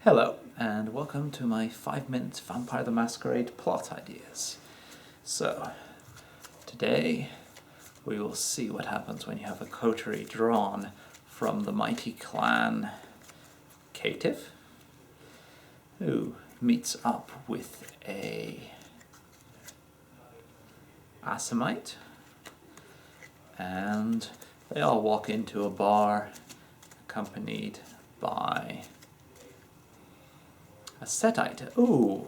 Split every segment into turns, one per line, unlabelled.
Hello, and welcome to my 5-minute Vampire the Masquerade plot ideas. So, today we will see what happens when you have a coterie drawn from the mighty clan Caitiff, who meets up with a Assamite, and they all walk into a bar accompanied by a Setite. Ooh,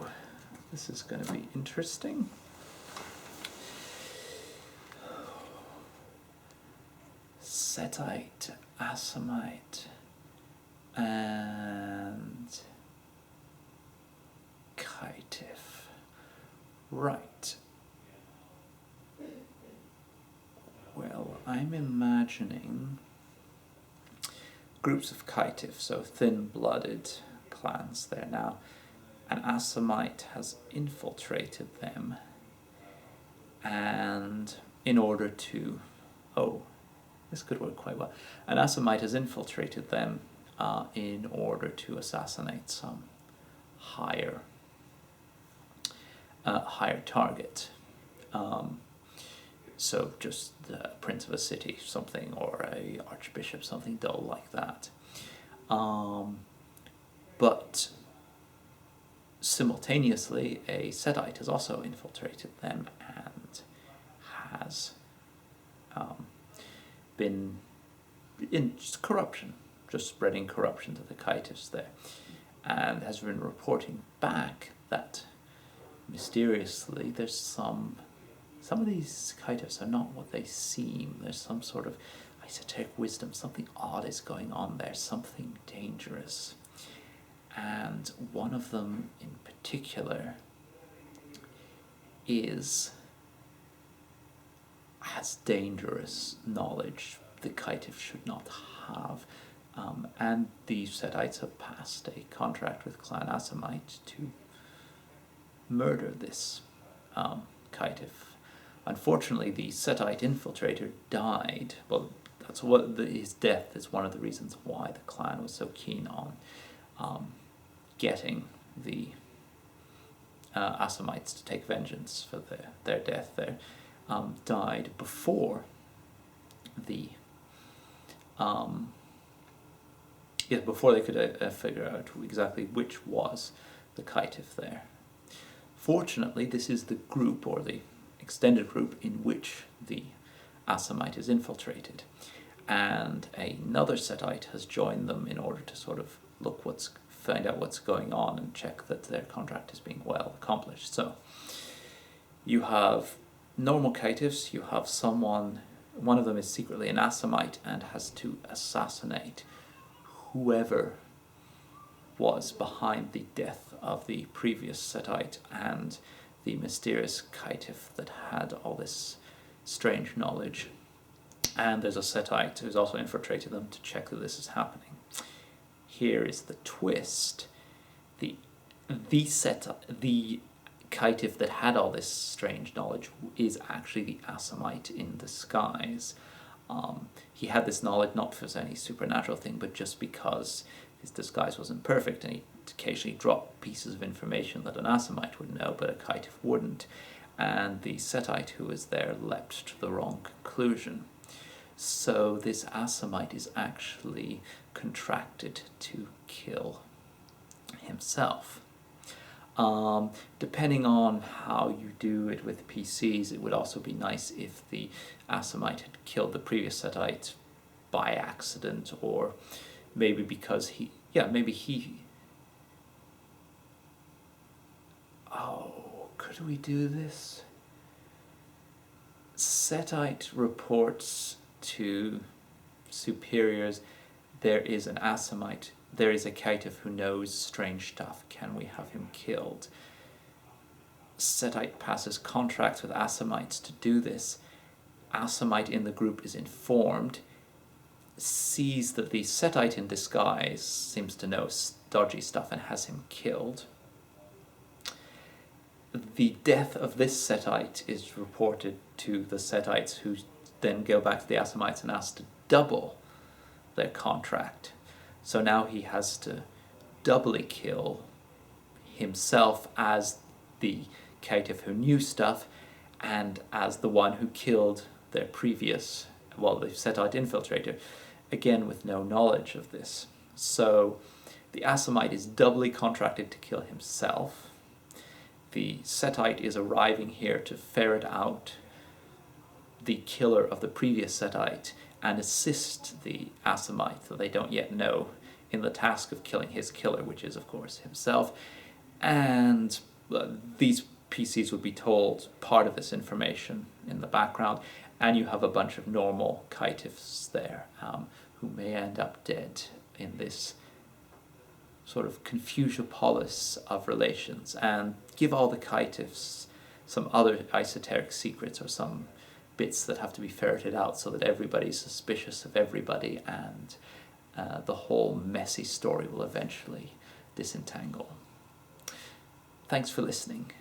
this is going to be interesting. Setite, Assamite, and Caitiff. Right. Well, I'm imagining groups of Caitiff, so thin-blooded clans there now. An Assamite has infiltrated them, and in order to... oh, this could work quite well. An Assamite has infiltrated them in order to assassinate some higher target. So just the prince of a city, something, or a archbishop, something dull like that. But simultaneously, a Setite has also infiltrated them and has been in just corruption, just spreading corruption to the Caitiffs there, and has been reporting back that mysteriously there's some of these Caitiffs are not what they seem. There's some sort of esoteric wisdom, something odd is going on there, something dangerous. And one of them in particular has dangerous knowledge the Caitiff should not have. And the Setites have passed a contract with Clan Assamite to murder this Caitiff. Unfortunately, the Setite infiltrator died. Well, that's what his death is one of the reasons why the clan was so keen on getting the Assamites to take vengeance for their death there. Died before before they could figure out exactly which was the Caitiff there. Fortunately, this is the group, or the extended group, in which the Assamite is infiltrated, and another Setite has joined them in order to sort of find out what's going on and check that their contract is being well accomplished. So you have normal Caitiffs, you have one of them is secretly an Assamite and has to assassinate whoever was behind the death of the previous Setite and the mysterious Caitiff that had all this strange knowledge. And there's a Setite who's also infiltrated them to check that this is happening. Here is the twist. The Caitiff that had all this strange knowledge is actually the Assamite in disguise. He had this knowledge not for any supernatural thing, but just because his disguise wasn't perfect, and he occasionally dropped pieces of information that an Assamite would know, but a Caitiff wouldn't. And the Setite who was there leapt to the wrong conclusion. So this Assamite is actually contracted to kill himself. Depending on how you do it with PCs, it would also be nice if the Assamite had killed the previous Setite by accident, or maybe because could we do this? Setite reports to superiors, there is an Assamite, there is a Caitiff who knows strange stuff, can we have him killed? Setite passes contracts with Assamites to do this. Assamite in the group is informed, sees that the Setite in disguise seems to know dodgy stuff and has him killed. The death of this Setite is reported to the Setites, who then go back to the Assamites and ask to double their contract. So now he has to doubly kill himself as the Caitiff who knew stuff and as the one who killed their previous, well, the Setite infiltrator, again with no knowledge of this. So the Assamite is doubly contracted to kill himself. The Setite is arriving here to ferret out the killer of the previous Setite and assist the Assamite, that they don't yet know, in the task of killing his killer, which is, of course, himself. And these PCs would be told part of this information in the background, and you have a bunch of normal Caitiffs there who may end up dead in this sort of confusiopolis of relations, and give all the Caitiffs some other esoteric secrets or some bits that have to be ferreted out so that everybody's suspicious of everybody, and the whole messy story will eventually disentangle. Thanks for listening.